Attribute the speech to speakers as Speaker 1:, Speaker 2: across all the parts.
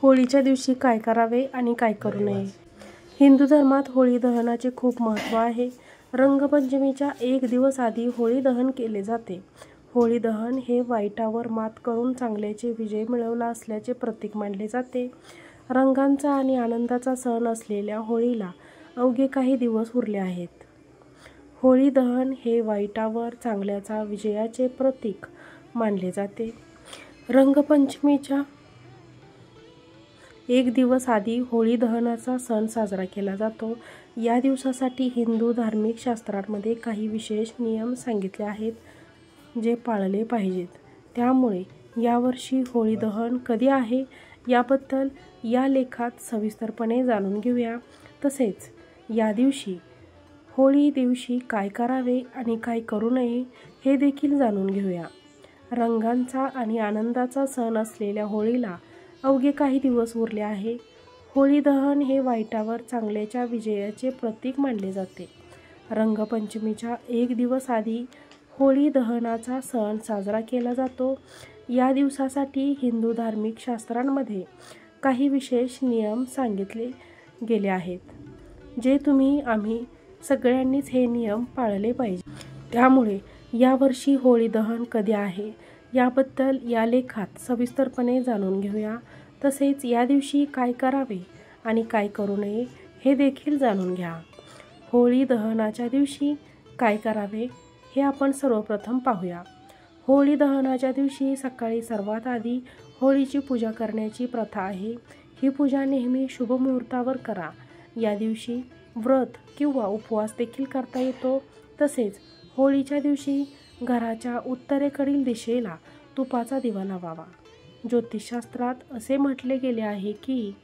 Speaker 1: होळीच्या दिवशी काय करावे आणि काय करू नये? हिंदू धर्मात होळी दहनाचे खूप महत्त्व आहे. रंगपंचमीच्या एक दिवस आधी होळी दहन केले जाते. होळी दहन हे वाईटावर मात करून चांगल्याचे विजय मिळवला असल्याचे प्रतीक मानले जाते. रंगांचा आणि आनंदाचा सण असलेल्या होळीला अवघे काही दिवस उरले आहेत. होळी दहन हे वाईटावर चांगल्याचा विजयाचे प्रतीक मानले जाते. रंगपंचमीच्या एक दिवस आधी होळी दहनाचा सण साजरा केला जातो. या दिवसासाठी हिंदू धार्मिक शास्त्रांमध्ये काही विशेष नियम सांगितले आहेत, जे पाळले पाहिजेत. त्यामुळे यावर्षी होळी दहन कधी आहे याबद्दल या लेखात सविस्तरपणे जाणून घेऊया. तसेच या दिवशी होळी दिवशी काय करावे आणि काय करू नये हे देखील जाणून घेऊया. रंगांचा आणि आनंदाचा सण असलेल्या होळीला अवघे काही दिवस उरले आहे. होळी दहन हे वाईटावर चांगल्याच्या विजयाचे प्रतीक मानले जाते. रंगपंचमीच्या एक दिवस आधी होळी दहनाचा सण साजरा केला जातो. या दिवसासाठी हिंदू धार्मिक शास्त्रांमध्ये काही विशेष नियम सांगितले गेले आहेत, जे आम्ही सगळ्यांनीच हे नियम पाळले पाहिजे. त्यामुळे यावर्षी होळी दहन कधी आहे याबद्दल या लेखात सविस्तरपणे जाणून घेऊया. तसेच या दिवशी काय करावे आणि काय करू नये हे देखील जाणून घ्या. होळी दहनाच्या दिवशी काय करावे हे आपण सर्वप्रथम पाहूया. होळी दहनाच्या दिवशी सकाळी सर्वात आधी होळीची पूजा करण्याची प्रथा आहे. ही पूजा नेहमी शुभ मुहूर्तावर करा. या दिवशी व्रत किंवा उपवास देखील करता येतो. तसेच होळीच्या दिवशी घराच्या उत्तरेकडील दिशेला तुपाचा दिवा लावावा. ज्योतिषशास्त्रात असे म्हटले गेले आहे की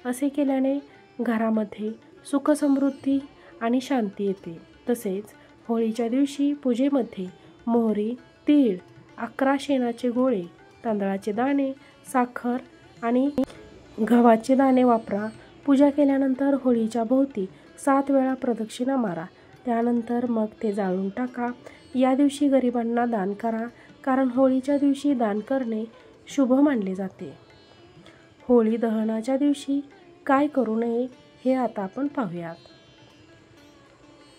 Speaker 1: असे केल्याने घरामध्ये सुख समृद्धी आणि शांती येते. तसेच होळीच्या दिवशी पूजेमध्ये मोहरी, तीळ, 11 शेणाचे गोळे, तांदळाचे दाणे, साखर आणि गव्हाचे दाणे वापरा. पूजा केल्यानंतर होळीच्या भोवती 7 वेळा प्रदक्षिणा मारा. त्यानंतर मग ते जाळून टाका. या दिवशी गरिबांना दान करा, कारण होळीच्या दिवशी दान करणे शुभ मानले जाते. होळी दहनाच्या दिवशी काय करू नये हे आता आपण पाहूयात.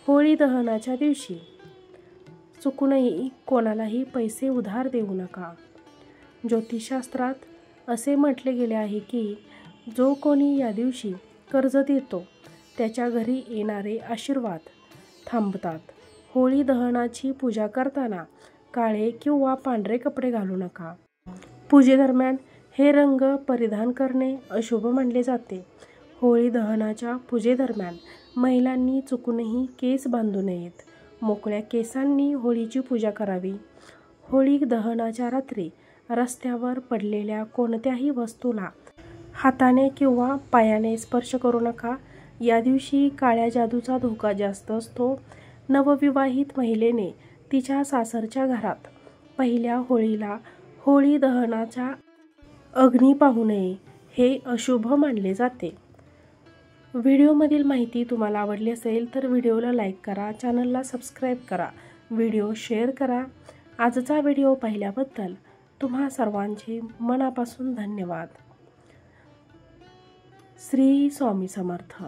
Speaker 1: होळी दहनाच्या दिवशी चुकूनही कोणालाही पैसे उधार देऊ नका. ज्योतिषशास्त्रात असे म्हटले गेले आहे की जो कोणी या दिवशी कर्ज देतो त्याच्या घरी येणारे आशीर्वाद थांबतात. होळी दहनाची पूजा करताना काळे किंवा पांढरे कपडे घालू नका. पूजेदरम्यान हे रंग परिधान करणे अशुभ मानले जाते. होळी दहनाच्या पूजेदरम्यान महिलांनी चुकूनही केस बांधू नयेत. मोकळ्या केसांनी होळीची पूजा करावी. होळी दहनाच्या रात्री रस्त्यावर पडलेल्या कोणत्याही वस्तूला हाताने किंवा पायाने स्पर्श करू नका. या दिवशी काळ्या जादूचा धोका जास्त असतो. नवविवाहित महिलेने तिच्या सासरच्या घरात पहिल्या होळीला होळी दहनाचा अग्नी पाहू नये, हे अशुभ मानले जाते. व्हिडिओमधील माहिती तुम्हाला आवडली असेल तर व्हिडिओला लाईक करा, चॅनलला सबस्क्राईब करा, व्हिडिओ शेअर करा. आजचा व्हिडिओ पाहिल्याबद्दल तुम्हा सर्वांचे मनापासून धन्यवाद. श्री स्वामी समर्थ.